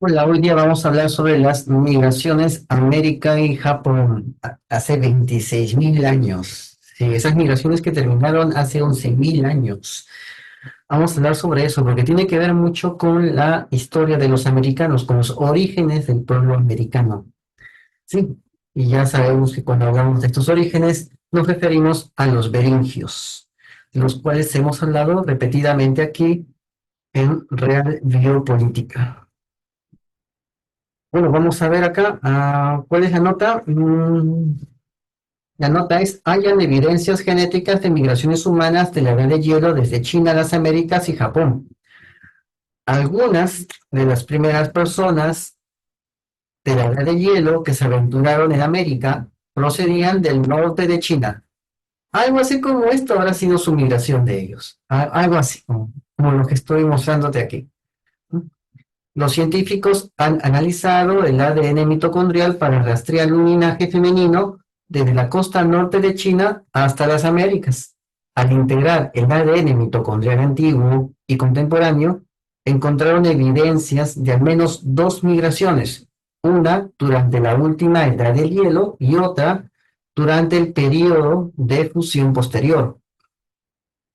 Hola, hoy día vamos a hablar sobre las migraciones a América y Japón hace 26.000 años. Sí, esas migraciones que terminaron hace 11.000 años. Vamos a hablar sobre eso porque tiene que ver mucho con la historia de los americanos, con los orígenes del pueblo americano. Sí, y ya sabemos que cuando hablamos de estos orígenes nos referimos a los beringios, de los cuales hemos hablado repetidamente aquí en Real Biopolítica. Bueno, vamos a ver acá, ¿cuál es la nota? La nota es, hayan evidencias genéticas de migraciones humanas de la edad de hielo desde China a las Américas y Japón. Algunas de las primeras personas de la edad de hielo que se aventuraron en América procedían del norte de China. Algo así como esto habrá sido su migración de ellos. Algo así, como lo que estoy mostrándote aquí. Los científicos han analizado el ADN mitocondrial para rastrear un linaje femenino desde la costa norte de China hasta las Américas. Al integrar el ADN mitocondrial antiguo y contemporáneo, encontraron evidencias de al menos dos migraciones, una durante la última edad del hielo y otra durante el periodo de fusión posterior.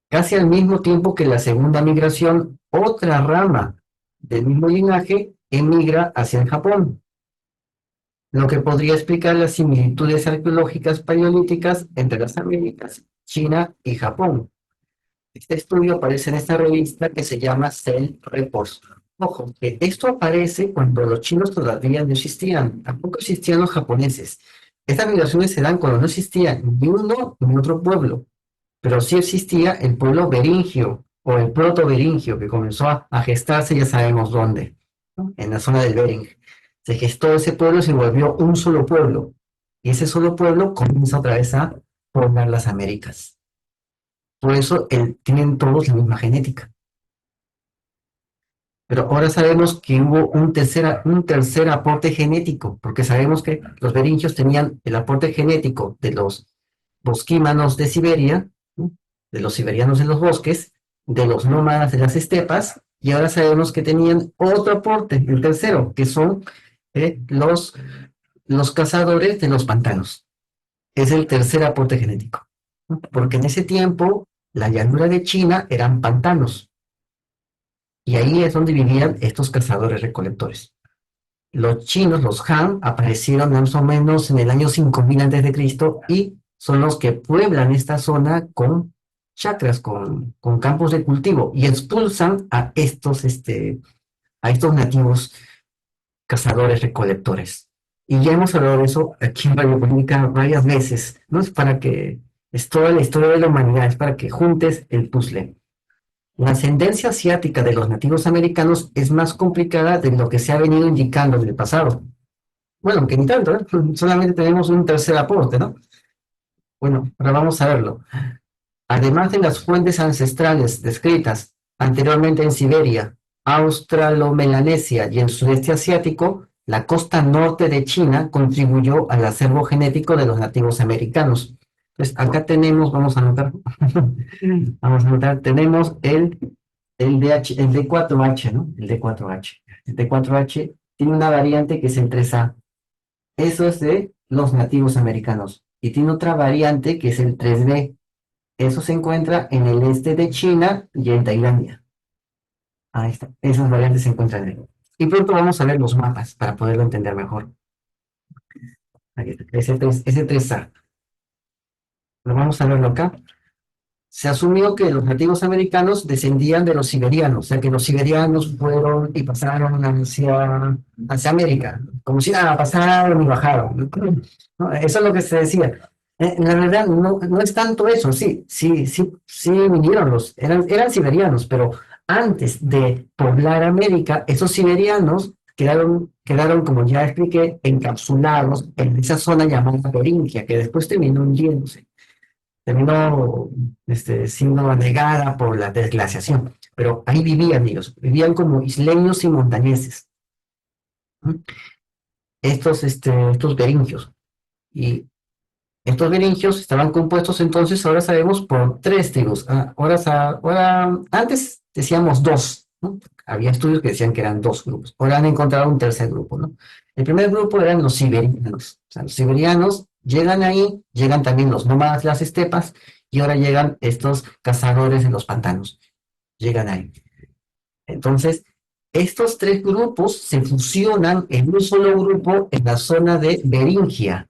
Casi al mismo tiempo que la segunda migración, otra rama del mismo linaje emigra hacia el Japón, lo que podría explicar las similitudes arqueológicas paleolíticas entre las Américas, China y Japón. Este estudio aparece en esta revista que se llama Cell Reports. Ojo, que esto aparece cuando los chinos todavía no existían, tampoco existían los japoneses. Estas migraciones se dan cuando no existía ni uno ni otro pueblo, pero sí existía el pueblo beringio o el proto-beringio que comenzó a gestarse, ya sabemos dónde, ¿no? En la zona del Bering. Se gestó ese pueblo y se volvió un solo pueblo. Y ese solo pueblo comienza otra vez a poblar las Américas. Por eso tienen todos la misma genética. Pero ahora sabemos que hubo un tercer aporte genético, porque sabemos que los beringios tenían el aporte genético de los bosquímanos de Siberia, ¿no? De los siberianos de los bosques, de los nómadas de las estepas, y ahora sabemos que tenían otro aporte, el tercero, que son los cazadores de los pantanos. Es el tercer aporte genético, ¿no? Porque en ese tiempo la llanura de China eran pantanos, y ahí es donde vivían estos cazadores recolectores. Los chinos, los Han, aparecieron más o menos en el año 5000 antes de Cristo y son los que pueblan esta zona con chacras, con campos de cultivo y expulsan a estos nativos cazadores recolectores. Y ya hemos hablado de eso aquí en Radio Pública varias veces, ¿no? Es para que es toda la historia de la humanidad, es para que juntes el puzzle. La ascendencia asiática de los nativos americanos es más complicada de lo que se ha venido indicando en el pasado. Bueno, aunque ni tanto, ¿eh? Solamente tenemos un tercer aporte, ¿no? Bueno, ahora vamos a verlo. Además de las fuentes ancestrales descritas anteriormente en Siberia, Australomelanesia y el sudeste asiático, la costa norte de China contribuyó al acervo genético de los nativos americanos. Entonces, acá tenemos, vamos a anotar, vamos a anotar, tenemos el D4H, ¿no? El D4H. El D4H tiene una variante que es el 3A. Eso es de los nativos americanos. Y tiene otra variante que es el 3B. Eso se encuentra en el este de China y en Tailandia. Ahí está. Esas variantes se encuentran ahí. Y pronto vamos a ver los mapas para poderlo entender mejor. Ahí está. Ese 3A. Lo vamos a verlo acá. Se asumió que los nativos americanos descendían de los siberianos, o sea que los siberianos fueron y pasaron hacia América, como si nada, pasaron y bajaron, ¿no? Eso es lo que se decía. La verdad, no es tanto eso, sí, sí, sí, sí vinieron eran siberianos, pero antes de poblar América, esos siberianos quedaron, como ya expliqué, encapsulados en esa zona llamada Beringia, que después terminó hundiéndose, terminó siendo anegada por la desglaciación. Pero ahí vivían ellos, vivían como isleños y montañeses, ¿no? Estos beringios. Y estos beringios estaban compuestos entonces, ahora sabemos, por tres tribus. Ahora, antes decíamos dos, ¿no? había estudios que decían que eran dos grupos. Ahora han encontrado un tercer grupo, ¿no? El primer grupo eran los siberianos. O sea, los siberianos llegan ahí, llegan también los nómadas de las estepas, y ahora llegan estos cazadores en los pantanos. Llegan ahí. Entonces, estos tres grupos se fusionan en un solo grupo en la zona de Beringia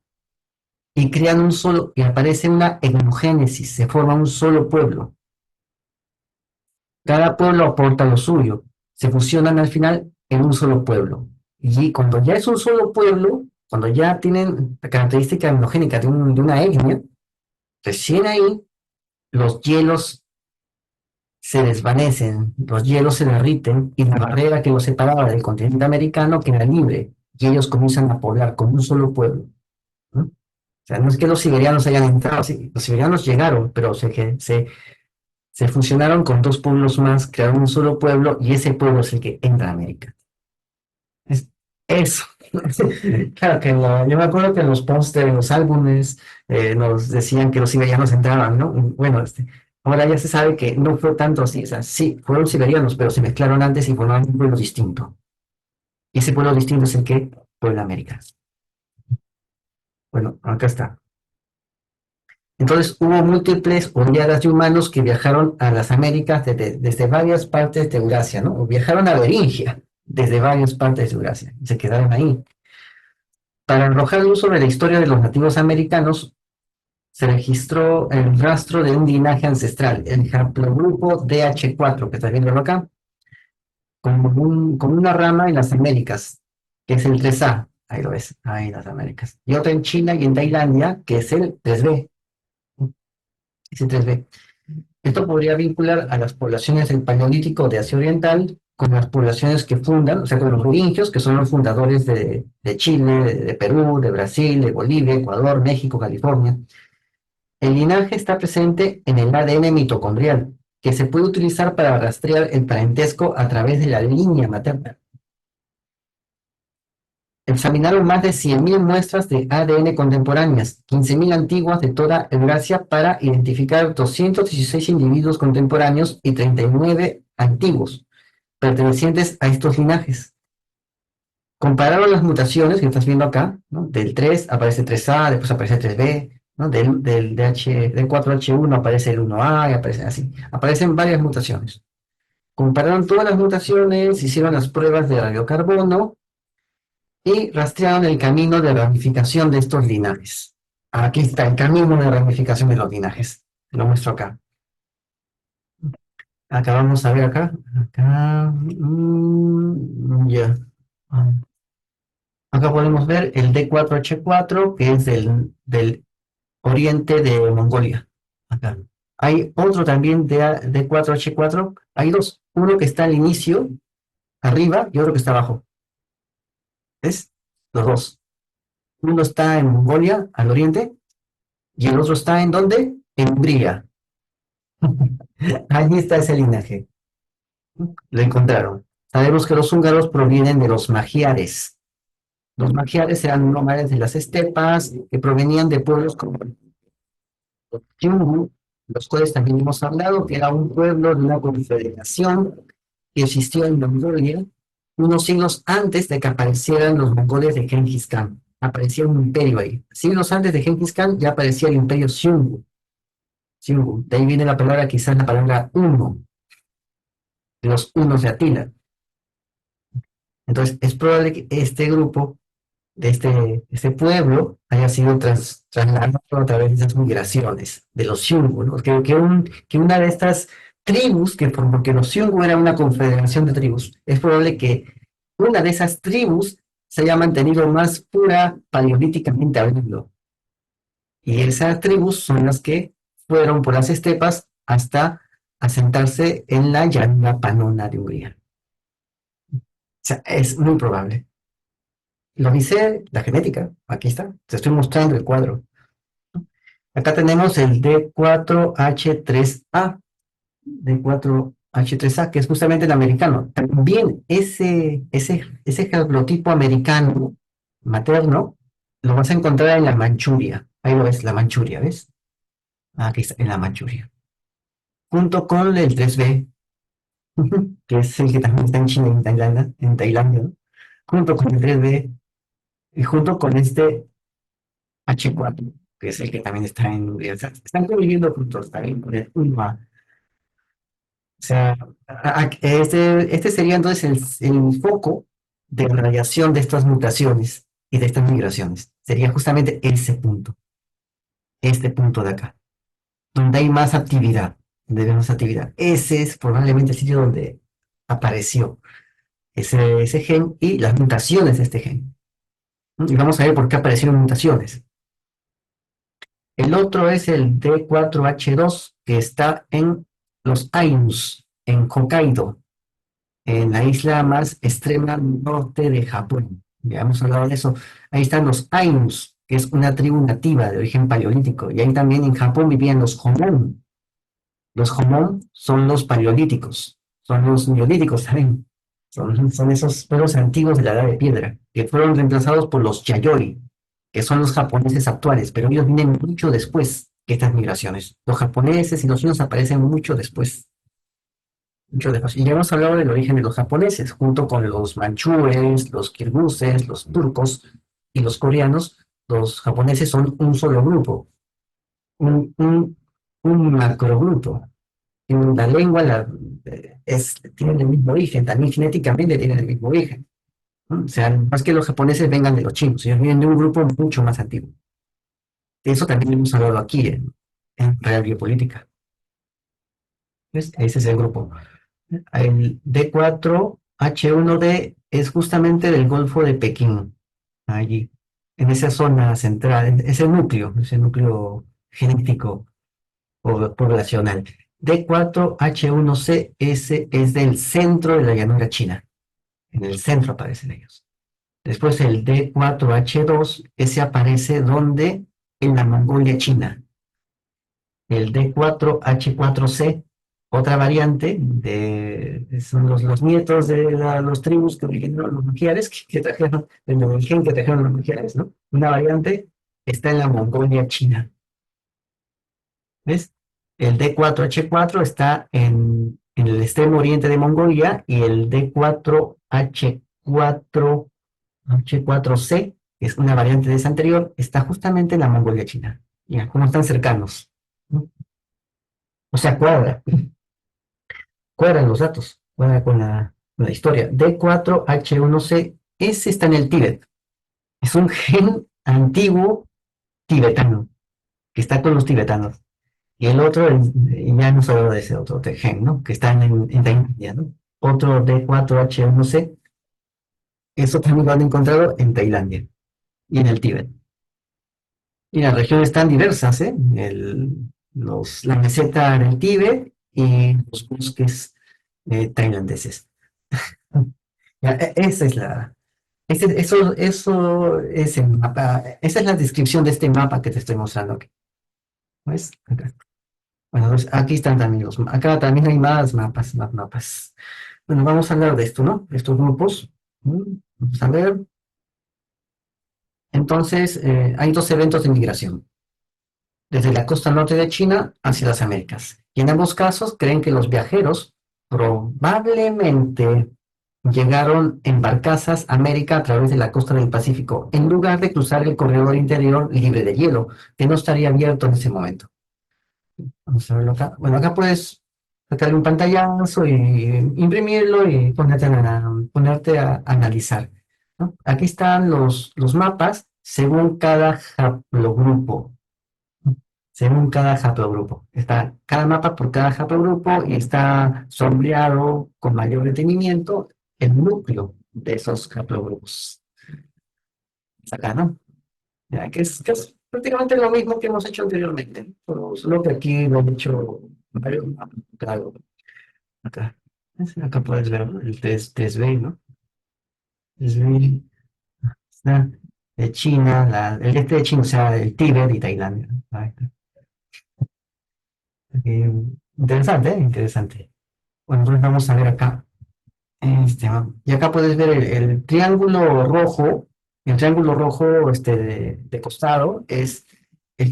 y crean un solo, y aparece una etnogénesis, se forma un solo pueblo. Cada pueblo aporta lo suyo, se fusionan al final en un solo pueblo. Y cuando ya es un solo pueblo, cuando ya tienen la característica etnogénica de una etnia, recién ahí los hielos se desvanecen, los hielos se derriten y la barrera que los separaba del continente americano queda libre y ellos comienzan a poblar como un solo pueblo, ¿no? O sea, no es que los siberianos hayan entrado, sí, los siberianos llegaron, pero se fusionaron con dos pueblos más, crearon un solo pueblo y ese pueblo es el que entra a América. Es, eso. Claro que yo me acuerdo que en los pósteres, en los álbumes, nos decían que los siberianos entraban, ¿no? Bueno, ahora ya se sabe que no fue tanto así. O sea, sí, fueron siberianos, pero se mezclaron antes y formaron un pueblo distinto. Y ese pueblo distinto es el que puebla América. Bueno, acá está. Entonces hubo múltiples oleadas de humanos que viajaron a las Américas desde varias partes de Eurasia, ¿no? O viajaron a Beringia desde varias partes de Eurasia y se quedaron ahí. Para arrojar luz sobre la historia de los nativos americanos, se registró el rastro de un linaje ancestral, el haplogrupo DH4, que está viendo acá, con una rama en las Américas, que es el 3A, ahí lo ves, ahí en las Américas, y otra en China y en Tailandia, que es el 3B, es el 3B. Esto podría vincular a las poblaciones del Paleolítico de Asia Oriental con las poblaciones que fundan, o sea, con los merovingios, que son los fundadores de Chile, de Perú, de Brasil, de Bolivia, Ecuador, México, California. El linaje está presente en el ADN mitocondrial, que se puede utilizar para rastrear el parentesco a través de la línea materna. Examinaron más de 100.000 muestras de ADN contemporáneas, 15.000 antiguas de toda Eurasia para identificar 216 individuos contemporáneos y 39 antiguos, pertenecientes a estos linajes. Compararon las mutaciones que estás viendo acá, ¿no? Del 3 aparece 3A, después aparece 3B, ¿no? Del 4H1 aparece el 1A y aparece así. Aparecen varias mutaciones. Compararon todas las mutaciones, hicieron las pruebas de radiocarbono y rastrearon el camino de ramificación de estos linajes. Aquí está el camino de ramificación de los linajes. Lo muestro acá. Acá vamos a ver acá. Acá. Ya. Acá podemos ver el D4H4, que es del oriente de Mongolia. Acá. Hay otro también de D4H4. Hay dos. Uno que está al inicio, arriba, y otro que está abajo. ¿Ves? Los dos. Uno está en Mongolia, al oriente, y el otro está ¿en dónde? En Hungría. Allí está ese linaje. Lo encontraron. Sabemos que los húngaros provienen de los magiares. Los magiares eran nómades de las estepas que provenían de pueblos como Yungu, los cuales también hemos hablado, que era un pueblo de una confederación que existió en Mongolia unos siglos antes de que aparecieran los mongoles de Genghis Khan. Aparecía un imperio ahí. Siglos antes de Genghis Khan ya aparecía el imperio Xiongnu. Xiongnu. De ahí viene la palabra, quizás la palabra uno, de los unos de Atila. Entonces, es probable que este grupo de este pueblo haya sido trasladado a través de esas migraciones de los Xiongnu, ¿no? Que una de estas tribus, porque los Xiongnu era una confederación de tribus, es probable que una de esas tribus se haya mantenido más pura paleolíticamente hablando. Y esas tribus son las que fueron por las estepas hasta asentarse en la llanura panona de Hungría. O sea, es muy probable. Lo dice la genética. Aquí está. Te estoy mostrando el cuadro. Acá tenemos el D4H3A. D4H3A, que es justamente el americano. También ese haplotipo americano materno lo vas a encontrar en la Manchuria. Ahí lo ves, la Manchuria, ¿ves? Aquí está, en la Manchuria. Junto con el 3B. que es el que también está en China y en Tailandia, ¿no? Junto con el 3B y junto con este H4, que es el que también está en Hungría. O sea, están conviviendo juntos también con el UNMA. O sea, este sería entonces el foco de radiación de estas mutaciones y de estas migraciones. Sería justamente ese punto, este punto de acá, donde hay más actividad, donde hay más actividad. Ese es probablemente el sitio donde apareció ese gen y las mutaciones de este gen. Y vamos a ver por qué aparecieron mutaciones. El otro es el D4H2, que está en los Ainus, en Hokkaido, en la isla más extrema norte de Japón. Ya hemos hablado de eso. Ahí están los Ainus, que es una tribu nativa de origen paleolítico. Y ahí también en Japón vivían los Homon. Los Homon son los paleolíticos, son los neolíticos también. Son esos pueblos antiguos de la edad de piedra, que fueron reemplazados por los Yayoi, que son los japoneses actuales, pero ellos vienen mucho después que estas migraciones. Los japoneses y los chinos aparecen mucho después. Mucho después. Y ya hemos hablado del origen de los japoneses, junto con los manchúes, los kirguises, los turcos y los coreanos. Los japoneses son un solo grupo, un, un, un macrogrupo. Y la lengua tiene el mismo origen, también genéticamente tienen el mismo origen, ¿no? O sea, no es que los japoneses vengan de los chinos, ellos vienen de un grupo mucho más antiguo. De eso también hemos hablado aquí en Real Biopolítica. ¿Ves? Ese es el grupo. El D4H1D es justamente del Golfo de Pekín, allí, en esa zona central, ese núcleo genético poblacional. D4H1C, ese es del centro de la llanura china. En el centro aparecen ellos. Después el D4H2, ese aparece donde en la Mongolia china. El D4H4C, otra variante, son los nietos de los tribus que originaron los nucleares, que trajeron, el gen que trajeron los nucleares, ¿no? Una variante está en la Mongolia china. ¿Ves? El D4H4 está en el extremo oriente de Mongolia y el D4H4C, que es una variante de esa anterior, está justamente en la Mongolia china. Ya, como están cercanos, ¿no? O sea, cuadran los datos, cuadra con la historia. D4H1C, ese está en el Tíbet. Es un gen antiguo tibetano, que está con los tibetanos. Y el otro, ya hemos hablado de ese otro gen, ¿no? Que está en la India, ¿no? Otro D4H1C, eso también lo han encontrado en Tailandia y en el Tíbet. Y las regiones están diversas, ¿eh? La meseta en el Tíbet y los bosques tailandeses. Ya, esa es eso es el mapa, esa es la descripción de este mapa que te estoy mostrando aquí. ¿Ves? Acá. Bueno, pues aquí están también acá también hay más mapas. Bueno, vamos a hablar de esto, ¿no? De estos grupos. Vamos a ver. Entonces, hay dos eventos de migración, desde la costa norte de China hacia las Américas. Y en ambos casos creen que los viajeros probablemente llegaron en barcazas a América a través de la costa del Pacífico, en lugar de cruzar el corredor interior libre de hielo, que no estaría abierto en ese momento. Vamos a verlo acá. Bueno, acá puedes sacarle un pantallazo y imprimirlo y ponerte a analizar, ¿no? Aquí están los mapas según cada haplogrupo. Según cada haplogrupo. Está cada mapa por cada haplogrupo y está sombreado con mayor detenimiento el núcleo de esos haplogrupos. Está acá, ¿no? Ya, que es prácticamente lo mismo que hemos hecho anteriormente, ¿no? Pero solo que aquí lo he hecho varios mapas. Claro, acá. Acá puedes ver, ¿no? El TESB, ¿no? TESB está de China, el este de China, o sea, el Tíbet y Tailandia, ¿no? Ahí está. Interesante, ¿eh? Interesante. Bueno, entonces vamos a ver acá. Y acá puedes ver el triángulo rojo. El triángulo rojo de costado es el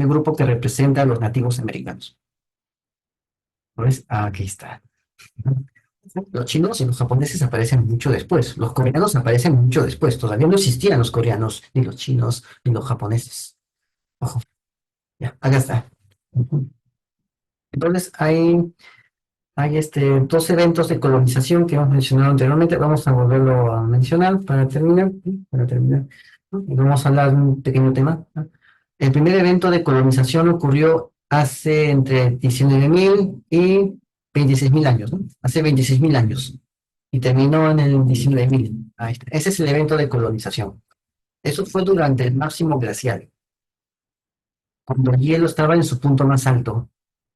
grupo que representa a los nativos americanos. ¿Ves? Aquí está. Los chinos y los japoneses aparecen mucho después. Los coreanos aparecen mucho después. Todavía no existían los coreanos, ni los chinos, ni los japoneses. Ojo, ya, acá está. Entonces, hay dos eventos de colonización que hemos mencionado anteriormente. Vamos a volverlo a mencionar para terminar. ¿Sí? Para terminar, ¿no? Y vamos a hablar de un pequeño tema, ¿no? El primer evento de colonización ocurrió hace entre 19.000 y 26.000 años, ¿no? Hace 26.000 años. Y terminó en el 19.000. Ahí está. Ese es el evento de colonización. Eso fue durante el máximo glacial, cuando el hielo estaba en su punto más alto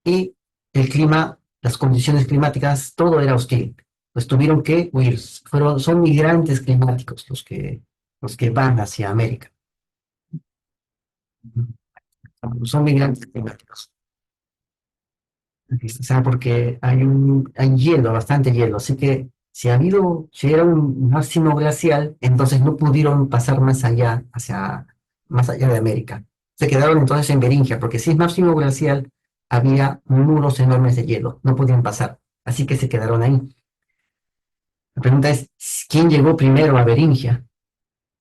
y el clima, las condiciones climáticas, todo era hostil. Pues tuvieron que huir. Son migrantes climáticos los que van hacia América. Son migrantes climáticos. O sea, porque hay hielo, bastante hielo. Así que si era un máximo glacial, entonces no pudieron pasar más allá de América. Se quedaron entonces en Beringia, porque si es máximo glacial, había muros enormes de hielo, no podían pasar. Así que se quedaron ahí. La pregunta es, ¿quién llegó primero a Beringia?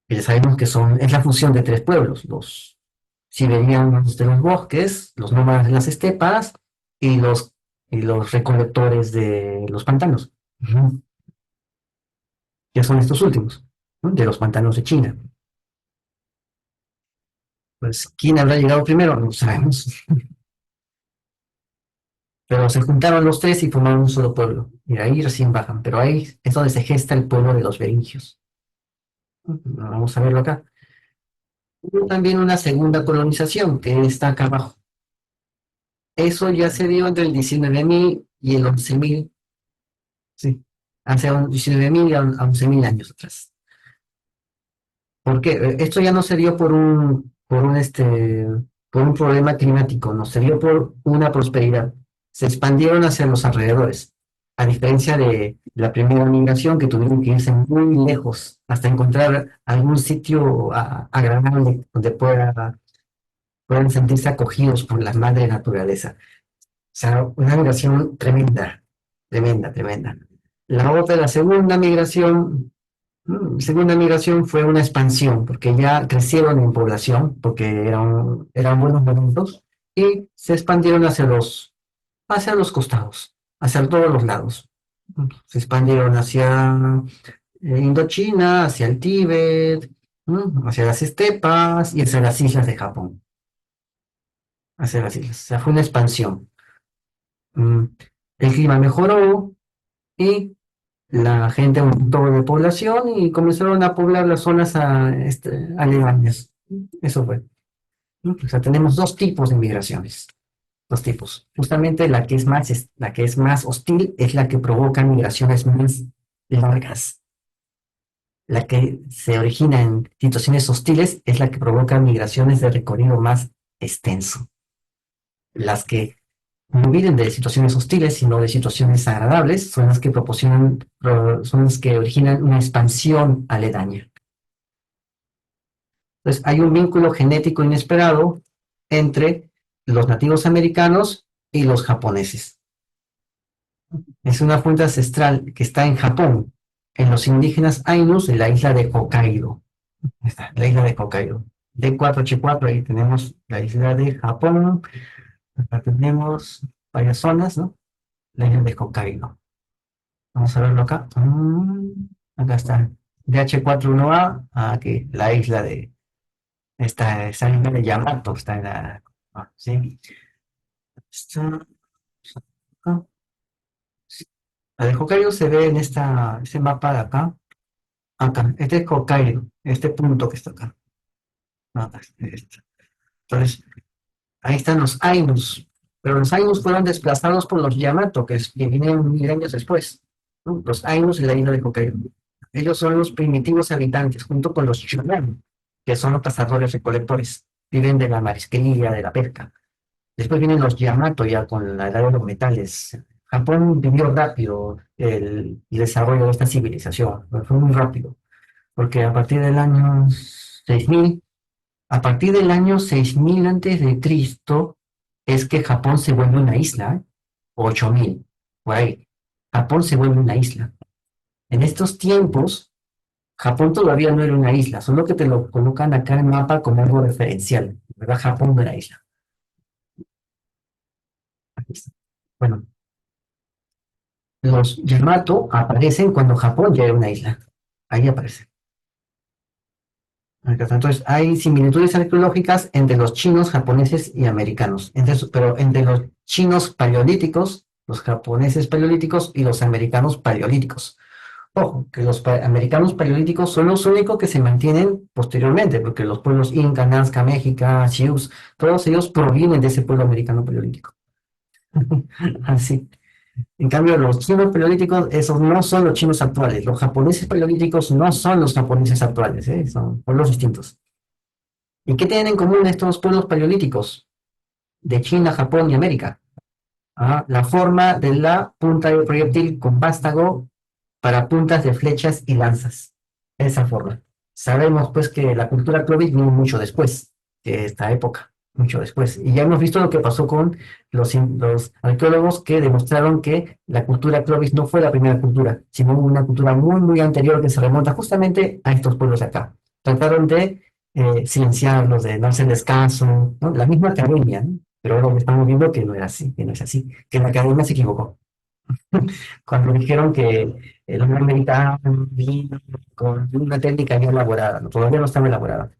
Que ya sabemos que es la fusión de tres pueblos, los siberianos de los bosques, los nómadas de las estepas y los recolectores de los pantanos. Ujú. Que son estos últimos, ¿no? De los pantanos de China. Pues, ¿quién habrá llegado primero? No sabemos. Pero se juntaron los tres y formaron un solo pueblo. Y ahí recién bajan. Pero ahí es donde se gesta el pueblo de los beringios. Vamos a verlo acá. Hubo también una segunda colonización que está acá abajo. Eso ya se dio entre el 19.000 y el 11.000. Sí. Hace 19.000 a 11.000 años atrás. ¿Por qué? Esto ya no se dio por un problema climático, no se dio por una prosperidad. Se expandieron hacia los alrededores, a diferencia de la primera migración que tuvieron que irse muy lejos hasta encontrar algún sitio agradable donde puedan sentirse acogidos por la madre naturaleza. O sea, una migración tremenda, tremenda, tremenda. La segunda migración fue una expansión, porque ya crecieron en población, porque eran buenos momentos, y se expandieron hacia los costados, hacia todos los lados. Se expandieron hacia Indochina, hacia el Tíbet, ¿no? Hacia las estepas y hacia las islas de Japón, hacia las islas. O sea, fue una expansión. Mm, El clima mejoró y la gente aumentó de población y comenzaron a poblar las zonas aledañas. Eso fue, ¿no? O sea, tenemos dos tipos de migraciones, dos tipos. Justamente la que es más hostil es la que provoca migraciones más largas. La que se origina en situaciones hostiles es la que provoca migraciones de recorrido más extenso. Las que no vienen de situaciones hostiles, sino de situaciones agradables, son las que originan una expansión aledaña. Entonces, hay un vínculo genético inesperado entre los nativos americanos y los japoneses. Es una fuente ancestral que está en Japón, en los indígenas Ainus de la isla de Hokkaido. Ahí está, la isla de Hokkaido. D4H4, ahí tenemos la isla de Japón. Acá tenemos varias zonas, ¿no? La isla de Hokkaido. Vamos a verlo acá. Acá está. DH41A, aquí, la isla de. Esa isla de Yamato está en la. Sí. Está acá. La de Hokkaido se ve en ese mapa de acá. Acá. Este es Hokkaido. Este punto que está acá. Acá, este. Entonces, ahí están los Ainus. Pero los Ainus fueron desplazados por los Yamato, que vinieron 1.000 años después, ¿no? Los Ainus en la isla de Hokkaido. Ellos son los primitivos habitantes, junto con los Shonan, que son los cazadores recolectores. Viven de la marisquería, de la pesca. Después vienen los Yamato, ya con la edad de los metales. Japón vivió rápido el desarrollo de esta civilización. Fue muy rápido, porque seis mil a partir del año 6000 antes de Cristo, es que Japón se vuelve una isla, ¿eh? 8000, por ahí. Japón se vuelve una isla. En estos tiempos, Japón todavía no era una isla, solo que te lo colocan acá en el mapa como algo referencial. ¿Verdad? Japón no era isla. Aquí está. Bueno, los Yamato aparecen cuando Japón ya era una isla. Ahí aparece. Entonces, hay similitudes arqueológicas entre los chinos, japoneses y americanos. Pero entre los chinos paleolíticos, los japoneses paleolíticos y los americanos paleolíticos. Ojo, que los americanos paleolíticos son los únicos que se mantienen posteriormente, porque los pueblos Inca, Nazca, México, Sioux, todos ellos provienen de ese pueblo americano paleolítico. Así. En cambio, los chinos paleolíticos, esos no son los chinos actuales. Los japoneses paleolíticos no son los japoneses actuales, ¿eh? Son pueblos distintos. ¿Y qué tienen en común estos pueblos paleolíticos de China, Japón y América? La forma de la punta del proyectil con vástago para puntas de flechas y lanzas. Esa forma. Sabemos pues que la cultura clovis vino mucho después de esta época, mucho después. Y ya hemos visto lo que pasó con los arqueólogos que demostraron que la cultura clovis no fue la primera cultura, sino una cultura muy, muy anterior que se remonta justamente a estos pueblos de acá. Trataron de silenciarlos, de no hacerles caso, ¿no? La misma academia, ¿no? Pero ahora estamos viendo que no era así, que no es así, que la academia se equivocó. Cuando dijeron que el hombre americano vino con una técnica ya elaborada, no, todavía no estaba elaborada.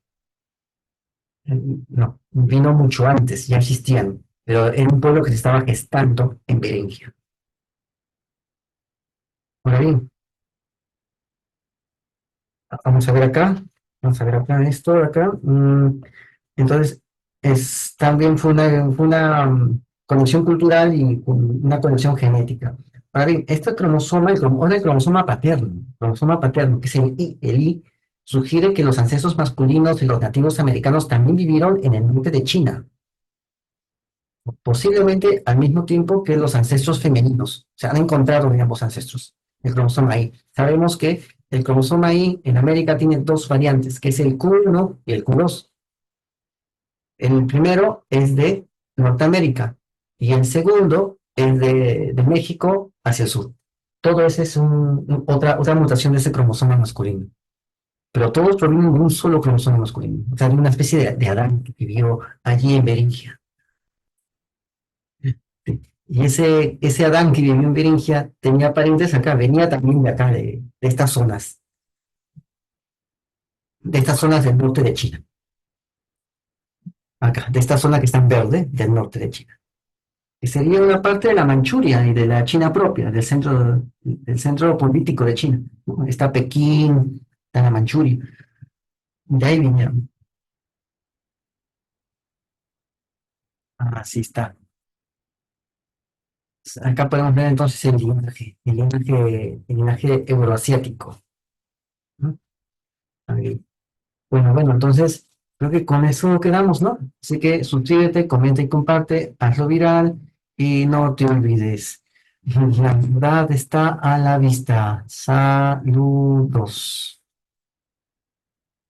No, vino mucho antes, ya existían, pero era un pueblo que se estaba gestando en Beringia. Ahora bien, vamos a ver acá, vamos a ver acá esto de acá. Entonces, también fue una conexión cultural y una conexión genética. Ahora bien, este cromosoma, ahora el cromosoma paterno, que es el I, sugiere que los ancestros masculinos de los nativos americanos también vivieron en el norte de China, posiblemente al mismo tiempo que los ancestros femeninos. Se han encontrado de ambos ancestros, el cromosoma I. Sabemos que el cromosoma I en América tiene dos variantes, que es el Q1 y el Q2. El primero es de Norteamérica y el segundo es de México hacia el sur. Todo ese es otra mutación de ese cromosoma masculino. Pero todos provienen de un solo cromosoma masculino. O sea, de una especie de Adán que vivió allí en Beringia. Sí. Y ese Adán que vivió en Beringia tenía parientes acá, venía también de acá, de estas zonas del norte de China. Acá, de esta zona que está en verde del norte de China. Que sería una parte de la Manchuria y de la China propia, del centro político de China, ¿no? Está Pekín, está la Manchuria, de ahí vinieron. Así está. Acá podemos ver entonces el linaje euroasiático, ¿no? Ahí. Bueno, bueno, entonces creo que con eso quedamos, ¿no? Así que suscríbete, comenta y comparte, hazlo viral y no te olvides. La verdad está a la vista. Saludos.